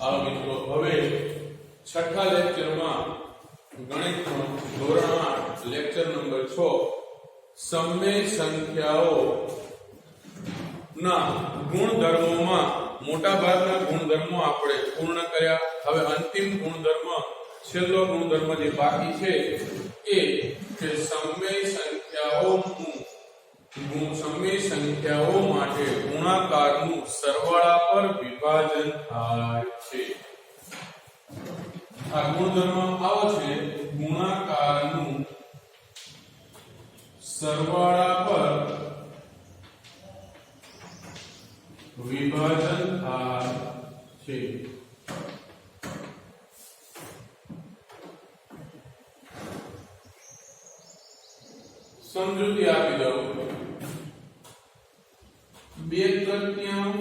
આ મિત્રો હવે છઠ્ઠા લેક્ચરમાં ગણિતનો ધોરણ 8 લેક્ચર નંબર 6 સમમેય સંખ્યાઓ ના ગુણધર્મોમાં મોટા ભાગના ગુણધર્મો આપણે પૂર્ણ કર્યા. હવે અંતિમ ગુણધર્મ છેલ્લો ગુણધર્મ જે બાકી છે એ કે સમમેય સંખ્યાઓ માટે ગુણાકારનું સરવાળા પર વિભાજન થાય છે. આ ગુણધર્મ આવો છે ગુણાકારનું સરવાળા પર વિભાજન થાય છે. સમજૂતી આપી દઉં. 2/3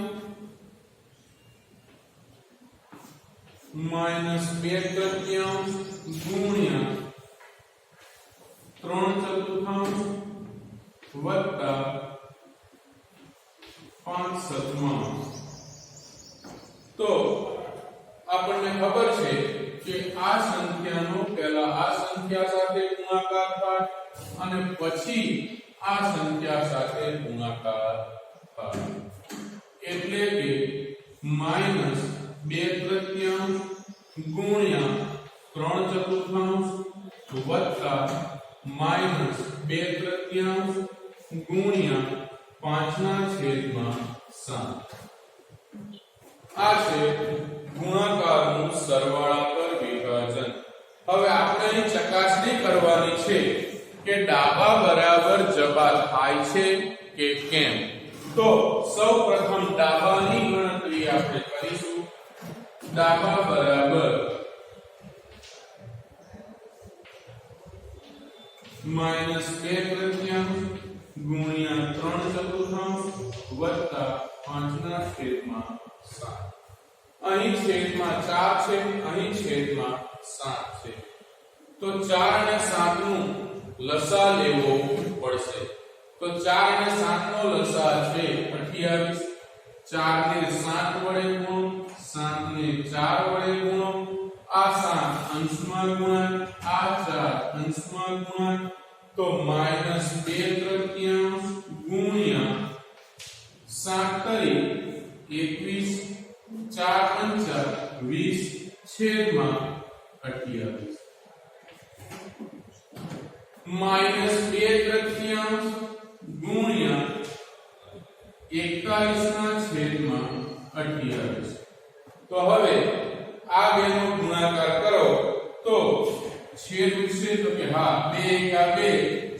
માઈનસ 2/3 ગુણ્યા 3/4 વત્તા 5/7. તો આપણને ખબર છે કે આ સંખ્યાનો પહેલા આ સંખ્યા સાથે ગુણાકાર થાય અને પછી આ સંખ્યા સાથે ગુણાકાર થાય. એટલે કે માઈનસ 2/3 ગુણ્યા 3/4 વત્તા માઈનસ 2/3 ગુણ્યા 5/7. આ છે ગુણાકારનું સરવાળા પર વિભાજન. હવે આપણે અહીં ચકાસણી કરવાની છે કે ડાબા બરાબર જબા થાય છે કે કેમ. તો સૌપ્રથમ ડાબાની ગણતરી આપણે કરીશું. ડાબા બરાબર માઈનસ 2/3 ગુણ્યા 3/4 વત્તા 5/7. અહીં છેદમાં 4 છે, અહીં છેદમાં 7 છે. તો 4 અને 7 નું લસા લેવો પડશે. તો 4 અને 7 નો લસા છે 28. 4 ને 7 વડે ગુણો, 7 ને 4 વડે ગુણો. આ 7 અંશમાં ગુણાય, આ 4 અંશમાં ગુણાય. તો માઈનસ 2/3 ગુણ્યા 7 તરી 21, 4 × 20 છેદમાં 28. માઈનસ 2/3 ગુણ્યા 41/28. તો હવે આ બેનો ગુણાકાર કરો તો છેદ ઉડશે. તો કે હા 2 × 2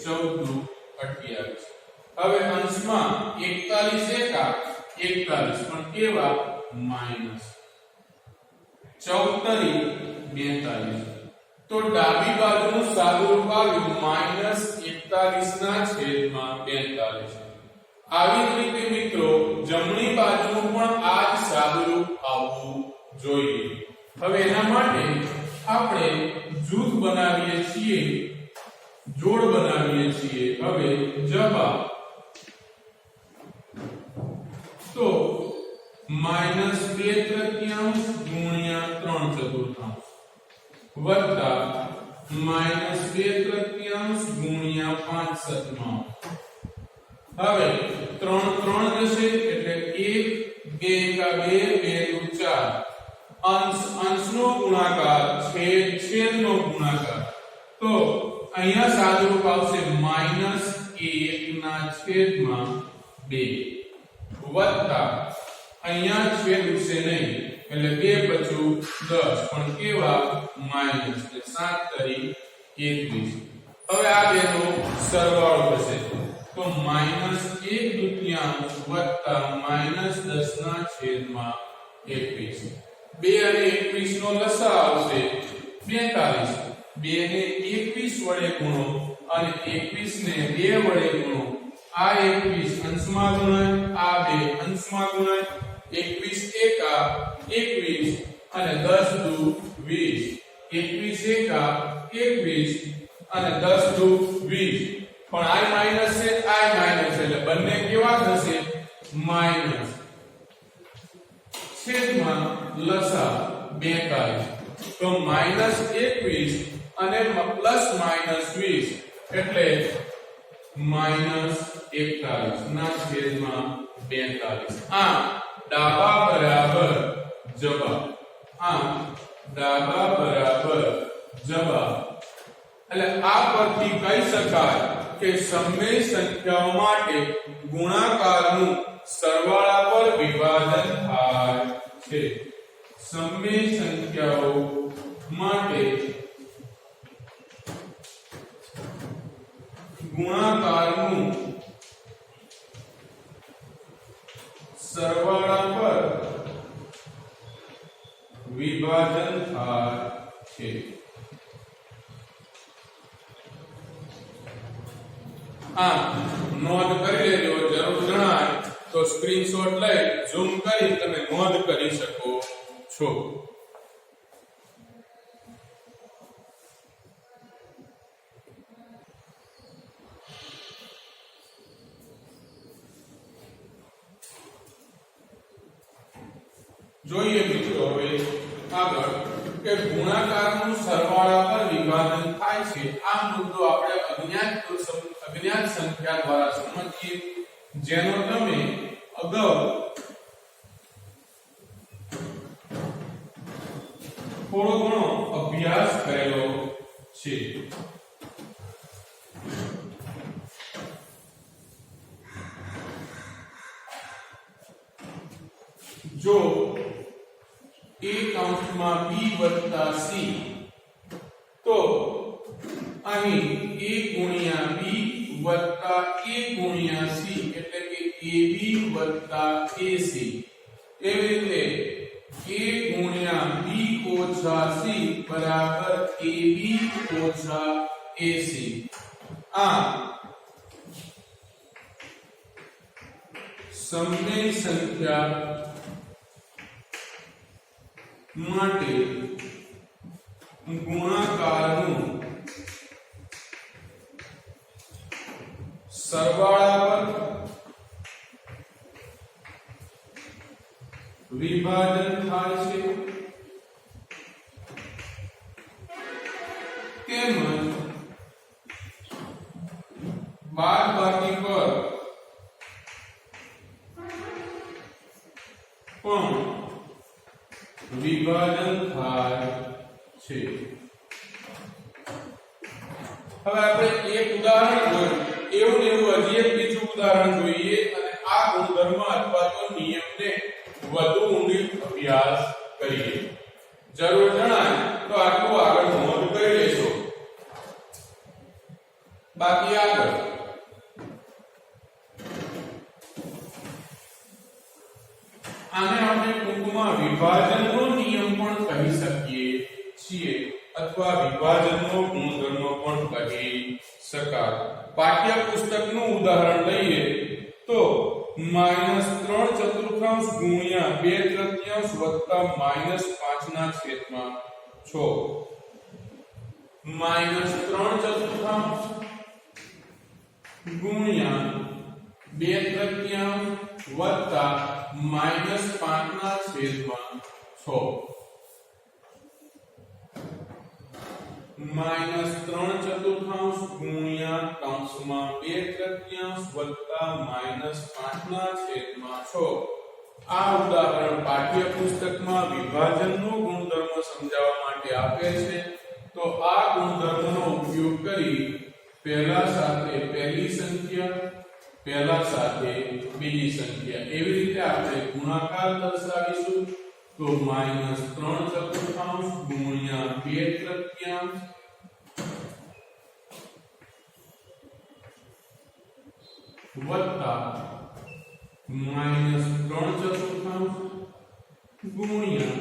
14 28. હવે અંશમાં 41 41 પણ કેવા માઈનસ 14 તરી 42. તો ડાબી બાજુનું સાદુરૂપ આવ્યું -41/42. આવી જ રીતે મિત્રો જમણી બાજુનું પણ આ જ સાદુરૂપ આવવું જોઈએ. હવે એના માટે આપણે જૂથ બનાવીએ છીએ, જોડ બનાવીએ છીએ. હવે જબા તો -2/3 ગુણ્યા 3/4 વત્તા -2/3 ગુણ્યા 5/7. હવે 3 3 જશે એટલે 1 2 × 2 2 × 4. અંશનો ગુણાકાર છેદનો ગુણાકાર. તો અહીંયા સાદુરૂપ આવશે -1/2 વત્તા અહીંયા છેદ ઉડશે નહીં એટલે 2 × 10 પણ કેવા માઈનસ 7 તરી 21. હવે આ બેનો સરવાળો થશે તો -1/2 વત્તા -10/21. 2 અને 21 નો લસા આવશે 42. 2 ને 21 વડે ગુણો અને 21 ને 2 વડે ગુણો. આ 21 અંશમાં ગુણાય, આ 2 અંશમાં ગુણાય. 21 21 અને 10 દુ 20. 21 21 અને 10 દુ 20. પણ i માઈનસ છે, i માઈનસ એટલે બંને કેવા થશે માઈનસ છેદમાં લસા 42 તો -21 અને +-20 એટલે -41 ના છેદમાં 42 આ ડાબા બરાબર જવાબ એટલે આ પરથી કહી શકાય કે સમય સંખ્યાઓ માટે ગુણાકારનું સરવાળા પર વિભાજન થાય છે સમય સંખ્યાઓ માટે ગુણાકારનું સરવાળા પર વિભાજન થાય છે નોંધ કરી લેજો જરૂર જણાય તો સ્ક્રીનશોટ લઈ ઝૂમ કરી તમે નોંધ કરી શકો છો જોઈએ મિત્રો હવે આગળ કે ગુણાકારનું સરવાળા પર વિભાજન થાય છે આ મુદ્દો આપણે અજ્ઞાત સંખ્યા દ્વારા સમજીએ જેનો તમે અગાઉ થોડો ઘણો અભ્યાસ કરેલો છે જો a કૌંસમાં b વત્તા c તો અહીં a ગુણ્યા b વત્તા a ગુણ્યા c એટલે કે ab વત્તા ac એવી રીતે a ગુણ્યા b ઓછા c બરાબર ab ઓછા ac આ સમય સંખ્યા માટે ગુણાકારનું સરવાળા પર વિભાજન થાય છે તેમજ બાદબાકી પર પણ વિભાજન થાય છે હવે આપણે એક ઉદાહરણ જોયું એવું હજી એક બીજું ઉદાહરણ જોઈએ અને આ ગુણધર્મ અથવા તો નિયમને વધુ ઊંડી અભ્યાસ કરીએ જરૂર જણાય તો આટલું આગળ નોંધ કરી લેશો બાકી આગળ આને આપણે ટૂંકમાં વિભાજનનો નિયમ પણ કહી શકીએ છીએ અથવા વિભાજનનો ગુણધર્મ પણ કહી શકાય પાઠ્યપુસ્તકનું ઉદાહરણ લઈએ તો -3/4 ગુણ્યા 2/3 વત્તા -5 ના છેદમાં 6 -3/4 ગુણ્યા 2/3 વત્તા -5 ના છેદમાં 6 -3/4 ગુણ્યા કૌંસમાં 2/3 વત્તા -5 ના છેદમાં 6 આ ઉદાહરણ પાઠ્યપુસ્તકમાં વિભાજનનો ગુણધર્મ સમજાવવા માટે આપે છે તો આ ગુણધર્મનો ઉપયોગ કરી પહેલા સાથે પહેલી સંખ્યા પહેલા સાથે બીજી સંખ્યા એવી રીતે આપણે ગુણાકાર દર્શાવીશું તો -3/4 ગુણ્યા 2/3 વત્તા -3/4 ગુણ્યા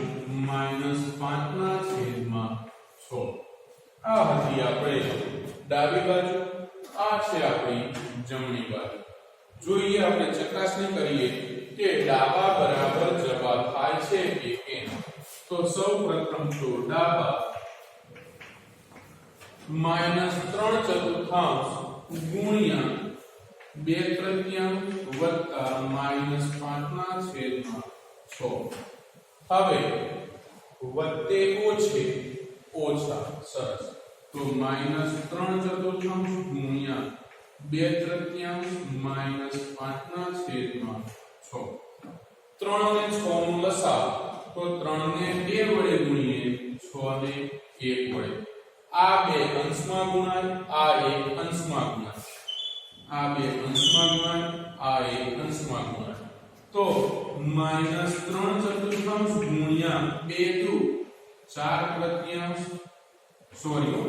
-5 ના છેદમાં 6 આ હતી આપણે ડાબી બાજુ આ છે આપણી જમણી બાજુ જોઈએ આપણે ચકાસણી કરીએ કે ડાબા બરાબર જવાબ થાય છે કે કેમ તો સૌપ્રથમ તો ડાબા -3/4 ગુણ્યા 2/3 વત્તા -5 ના છેદમાં 6 હવે વત્તે ઓછે ઓછા સરસ તો -3 ચતુર્થાંશ ગુણ્યા 2 તૃતીયાંશ -5 ના છેદમાં 6 3 ને 6 નો લસાઅ તો 3 ને 2 વડે ગુણીએ 6 ને 1 વડે આ બે અંશમાં ગુણાય આ એક અંશમાં ગુણાય આ બે અંશમાં ગુણાય આ એક અંશમાં ગુણાય તો -3 ચતુર્થાંશ ગુણ્યા 2 દુ 4 તૃતીયાંશ સોરી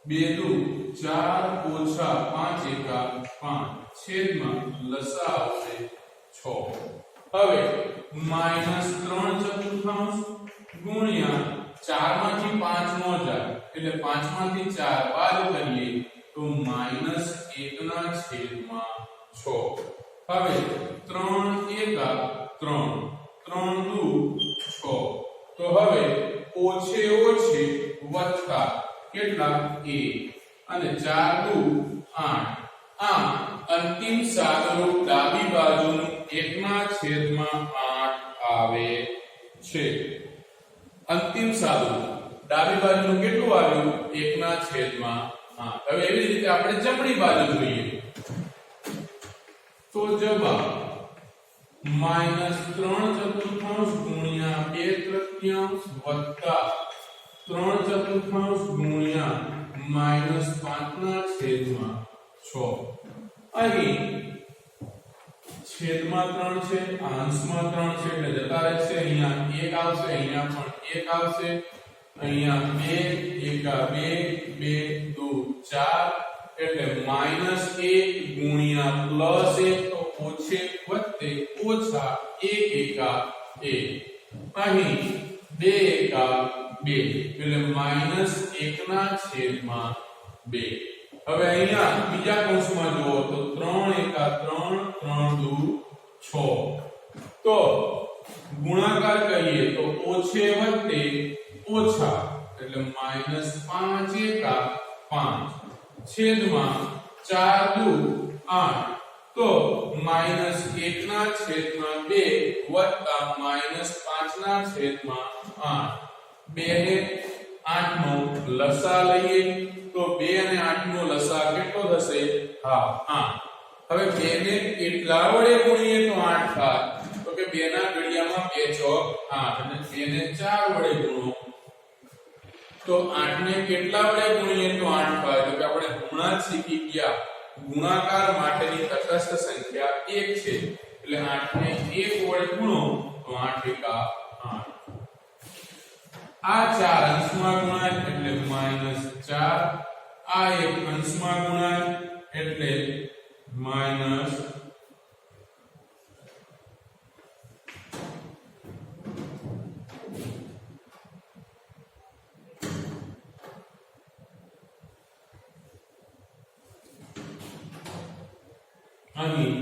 2 દુ 4 ઓછા 5 એકા 5 છેદમાં લસાઅ આવશે 6 હવે -3 ચતુર્થાંશ ગુણ્યા 4 માંથી 5 નો જાય એટલે 5 માંથી 4 બાદ કરીએ તો -1 ના છેદમાં 6 હવે 3 એકા 3 3 દુ 6 તો હવે ઓછે ઓછે વત્તા કેટલા 1 અને 4 દુ 8 આમ અંતિમ સાદુરૂપ ડાબી બાજુનું 1 ના છેદમાં 8 આવે છે અંતિમ સાદુરૂપ ડાબી બાજુનું કેટલું આવ્યું 1 ના છેદમાં 8 હવે એવી જ રીતે આપણે જમણી બાજુ જોઈએ તો જવાબ -3 ચતુર્થાંશ ગુણ્યા 2 તૃતીયાંશ વત્તા 3 ચતુર્થાંશ ગુણ્યા -5 ના છેદમાં 6 અહીં છેદમાં 3 છે અંશમાં 3 છે એટલે જતા રહેશે અહીંયા 1 આવશે અહીંયા પણ 1 આવશે અહીંયા 2 એકા 2 2 દુ 4 એટલે -1 ગુણ્યા +1 તો ઓછે વત્તે ઓછા 1 એકા 1 અહીં 2 એકા 2 એટલે -1 ના છેદમાં 2 હવે અહીંયા બીજા કૌંસમાં જુઓ તો 3 એકા 3 3 દુ 6 તો ગુણાકાર કરીએ તો ઓછે વત્તે ઓછા એટલે -5 એકા 5 છેદમાં 4 દુ 8 તો -1 ના છેદમાં 2 વત્તા -5 ના છેદમાં 8 2 ને 8 નો લસા લઈએ તો 2 અને 8 નો લસા કેટલો થશે હા 8 હવે 2 ને કેટલા વડે ગુણીએ તો 8 થાય તો કે 2 ના ઘડિયામાં 2 ચોક 8 અને 2 ને 4 વડે ગુણો તો 8 ને કેટલા વડે ગુણીએ તો 8 થાય તો કે આપણે હમણાં જ શીખી ગયા ગુણાકાર માટેની તટસ્થ સંખ્યા 1 છે એટલે 8 ને 1 વડે ગુણો તો 8 એકા 8 આ 4 અંશમાં ગુણાય એટલે -4 આ એક અંશમાં ગુણાય એટલે માઈનસ અહીં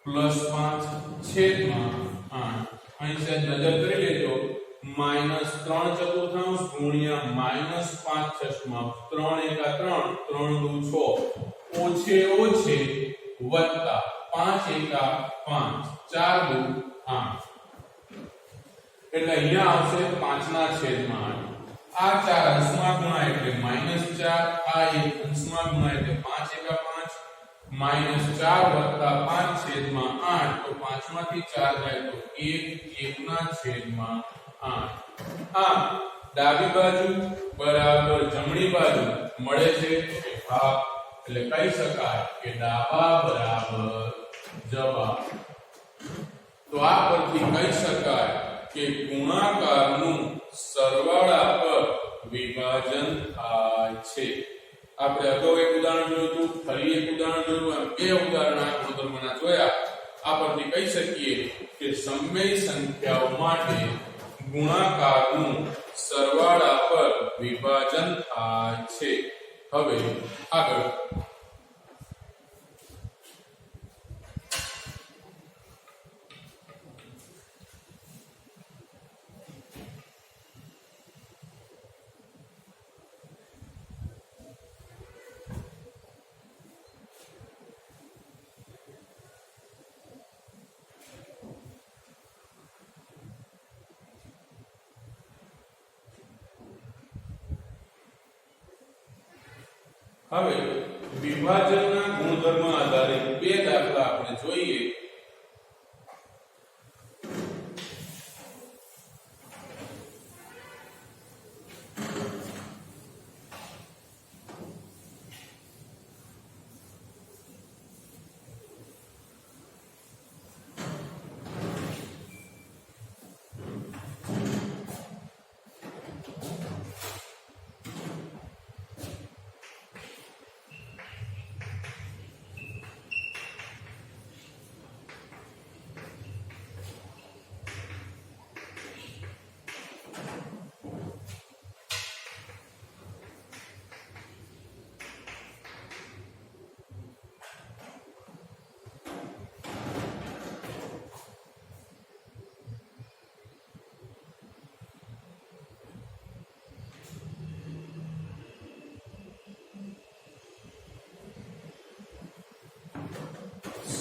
+5 છેદમાં 8 અહીં સે નજર કરી લેજો -3 ચતુર્થાંશ ગુણ્યા -5 છઠ્ઠમાં 3 એકા 3 3 દુ 6 ઓછે ઓછે વત્તા 5 એકા 5 4 દુ 8 એટલે અહીંયા આવશે 5 ના છેદમાં 8 આ 4 અંશમાં ગુણાય એટલે -4 આ એક અંશમાં ગુણાય એટલે 5 એકા 5 -4 વત્તા 5 છેદમાં 8 તો 5 માંથી 4 જાય તો 1 ના છેદમાં 8 આ ડાબી બાજુ બરાબર જમણી બાજુ મળે છે કે ભાગ એટલે કહી શકાય કે ડાબા બરાબર જવાબ તો આ પરથી કહી શકાય કે ગુણાકારનું સરવાળા પર વિભાજન થાય છે આપણે અગાઉ એક ઉદાહરણ જોયું હતું ફરી એક ઉદાહરણ જોયું અને બે ઉદાહરણ આ ગુણધર્મના જોયા આ પરથી કહી શકીએ કે સમય સંખ્યાઓ માટે ગુણાકારનું સરવાળા પર વિભાજન થાય છે હવે આગળ હવે વિભાજનના ગુણધર્મ આધારિત બે દાખલા આપણે જોઈએ.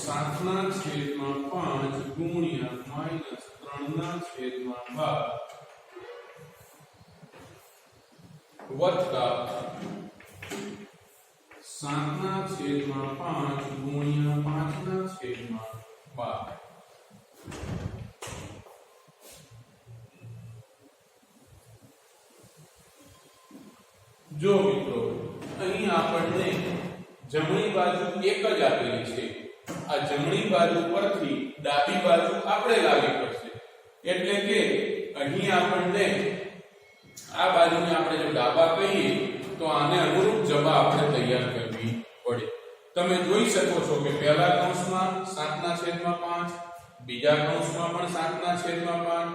સાતના છેદમાં 5 ગુણ્યા માઈનસ 3 ના છેદમાં 12 વત્તા 7ના છેદમાં 5 ગુણ્યા 5 ના છેદમાં 12. જો મિત્રો અહીં આપણને જમણી બાજુ એક જ આપેલી છે. આ જમણી બાજુ પરથી ડાબી બાજુ આપણે લાવવી પડશે. એટલે કે અહીં આપણને આ બાજુને આપણે જો ડાબા કહીએ તો આને અનુરૂપ જવાબ આપણે તૈયાર કરવી પડે. તમે જોઈ શકો છો કે પહેલા કૌંસમાં 7/5, બીજા કૌંસમાં પણ 7/5.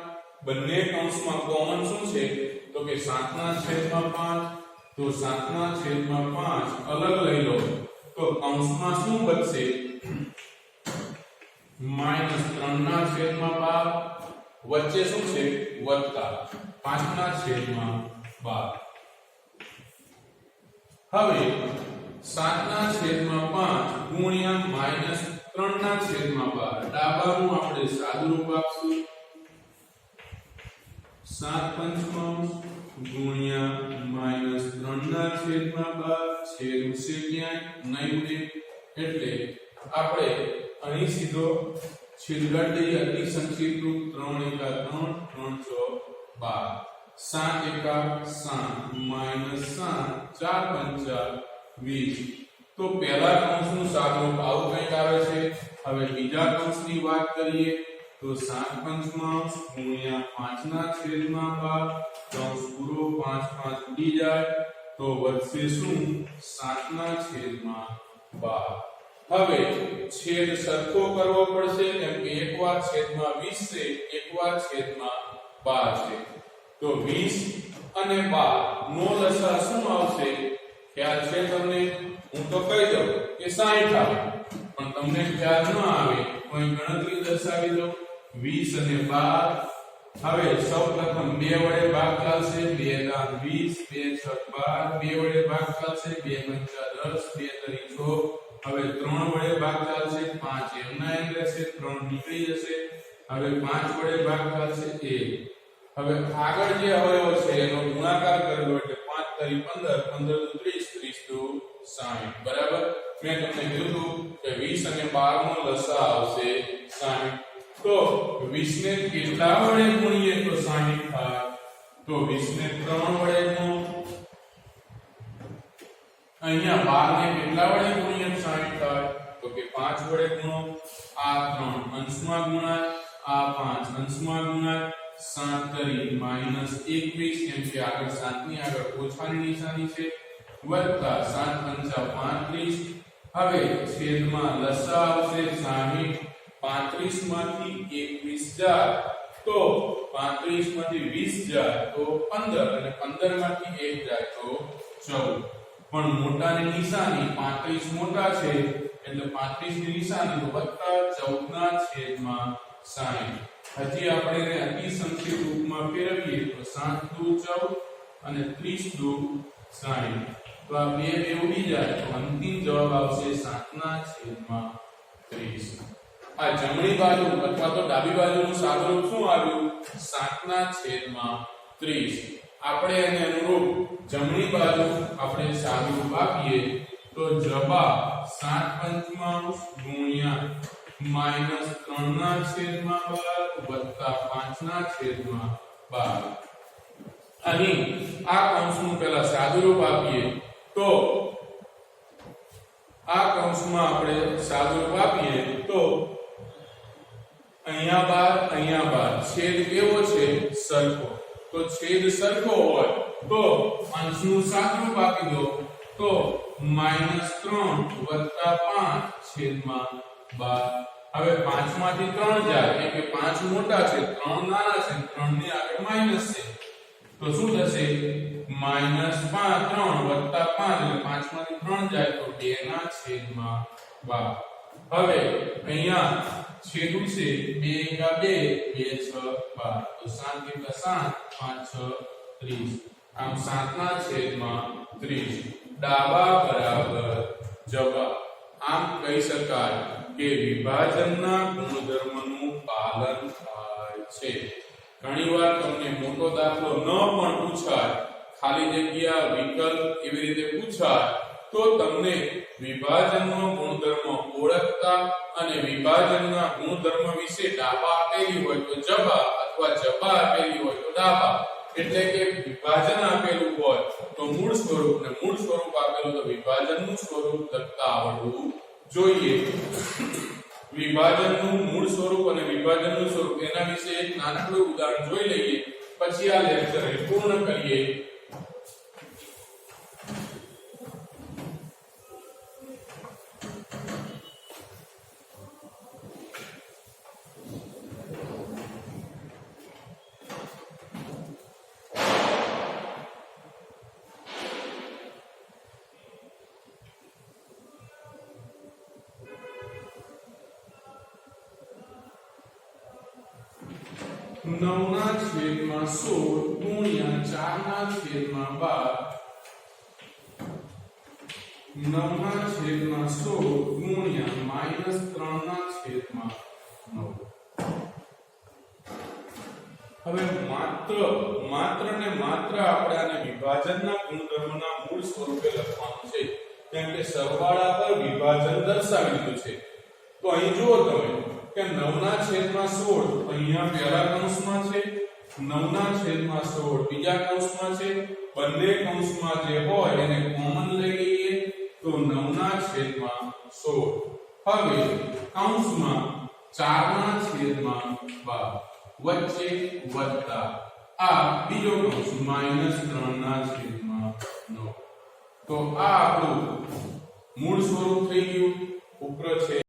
બંને કૌંસમાં કોમન શું છે તો કે 7/5. તો 7/5 અલગ લઈ લો તો કૌંસમાં શું બચશે? -3/12. વચ્ચે શું છે? વત્તા 5/12. હવે 7/5 ગુણ્યા -3/12. ડાબાનું આપણે સાદુરૂપ આપશું. 7/5 ગુણ્યા -3/12 છેદ ઉસે ક્યાંય નહીં ઉડે. એટલે આપણે અહીં સીધો છેદ કાઢી દઈએ. અતિ સંક્ષિપ્ત રૂપ 3 × 3 3 × 7 = 7 7 - 7 4 × 5 = 20. તો પહેલા કૌંસનું સાદુરૂપ આવું કંઈક આવે છે. હવે બીજા કૌંસની વાત કરીએ તો 7/5 ગુણ્યા 5/12 કૌંસ પૂરો 5 5 ઉડી જાય તો વધશે શું? 7/12. હવે છેદ સરખો કરવો પડશે કેમ કે એકવાર છેદમાં 20 છે, એકવાર છેદમાં 12 છે. તો 20 અને 12 નો લસા શું આવશે? ખ્યાલ છે તમને? હું તો કહી દઉં કે 60 આવે, પણ તમને ખ્યાલ ન આવે કોઈ ગણતરી દર્શાવી દો. 20 અને 12. હવે સૌપ્રથમ 2 વડે ભાગ ચાલશે. 2 × 20 2 × 6 12. 2 વડે ભાગ ચાલશે. 2 × 10 2 × 6. હવે 3 વડે ભાગ ચાલશે. 5 એમના એમ રહેશે, 3 નીકળી જશે. હવે 5 વડે ભાગ ચાલશે 1. હવે આગળ જે અવયવ છે એનો ગુણાકાર કરવો એટલે 5 × 15 15 × 30 30 × 60. બરાબર. મેં તમને કીધું કે 20 અને 12 નો લસા આવશે 60. તો 20 ને કેટલા વડે ગુણીએ તો 60 થાય? તો 20 ને 3 વડે ગુણો. અહીંયા 12 ને કેટલા વડે ગુણીએ 60 થાય? તો કે 5 વડે ગુણો. આ 3 અંશમાં ગુણાય, આ 5 અંશમાં ગુણાય. 7 કરી -21 કેમ કે આગળ 7 ની આગળ ઓછાની નિશાની છે. વત્તા 7 × 35. હવે છેદમાં લસા આવશે 60. 35 માંથી 21 જાય તો 35 માંથી 20 જાય તો 15 અને 15 માંથી 1 જાય તો 14. પણ મોટાની નિશાની 35 મોટા છે એટલે 35 ની નિશાની તો વત્તા 14/60. હજી આપણે એને અતિ સંક્ષિપ્ત રૂપમાં ફેરવીએ તો 7 × 2 = 14 અને 30 × 2 = 60. તો આ બે ઉડી જાય તો અંતિમ જવાબ આવશે 7/30. આ જમણી બાજુ અથવા તો ડાબી બાજુનું સાદુરૂપ શું આવ્યું? 7/30. આપણે એને અનુરૂપ જમણી બાજુ આપણે સાદુરૂપ આપીએ તો જવાબ 7/5 ગુણ્યા -3/12 વત્તા 5/12. અહીં આ કૌંસનું પહેલા સાદુરૂપ આપીએ તો આ કૌંસમાં આપણે સાદુરૂપ આપીએ તો અહીંયા 12 છેદ કેવો છે સરખો. તો છેદ સરખો હોય તો અંશનું સાદુરૂપ આપી દો તો -3 વત્તા 5/12. હવે 5 માંથી 3 જાય એટલે કે 5 મોટા છે 3 નાના છે 3 ની આગળ માઈનસ છે તો શું થશે -3 વત્તા 5 એટલે 5 માંથી 3 જાય તો 2/12. હવે અહીંયા છેદું છે 2 × 2 2 6 12 તો 7 × 7 5 6 30 આમ 7/30 ડાબા બરાબર જવાબ. આમ કહી શકાય કે વિભાજનના ગુણધર્મનું પાલન થાય છે. ઘણીવાર તમને મોટો દાખલો ન પણ પૂછાય ખાલી જગ્યા વિકલ્પ એવી રીતે પૂછાય તો તમને વિભાજનનો ગુણધર્મ ઓળખતા અને વિભાજનના ગુણધર્મ વિશે ડાબા આપેલી હોય તો જબા અથવા જબા આપેલી હોય તો ડાબા એટલે કે વિભાજન આપેલું હોય તો મૂળ સ્વરૂપ ને મૂળ સ્વરૂપ આપેલું તો વિભાજનનું સ્વરૂપ લખતા આવડવું જોઈએ. વિભાજનનું મૂળ સ્વરૂપ અને વિભાજનનું સ્વરૂપ એના વિશે એક નાનકડું ઉદાહરણ જોઈ લઈએ પછી આ લેક્ચર પૂર્ણ કરીએ. નવના છેદમાં 16 ગુણ્યા 4/12 9ના છેદમાં 16 ગુણ્યા -3/9. હવે માત્ર ને માત્ર આપણે આને વિભાજનના ગુણધર્મના મૂળ સ્વરૂપે લખવાનું છે કેમ કે સરવાળા પર વિભાજન દર્શાવી દીધું છે. તો અહીં જુઓ તમે કે 9/16 અહીંયા પહેલા કૌંસમાં છે 9/16 બીજા કૌંસમાં છે બંને કૌંસમાં જે હોય એને કોમન લઈ લઈએ તો 9/16. હવે કૌંસમાં 4/12 વચ્ચે વત્તા આ બીજો કૌંસ -3/9. તો આ આપણું મૂળ સ્વરૂપ થઈ ગયું. ઉપર છે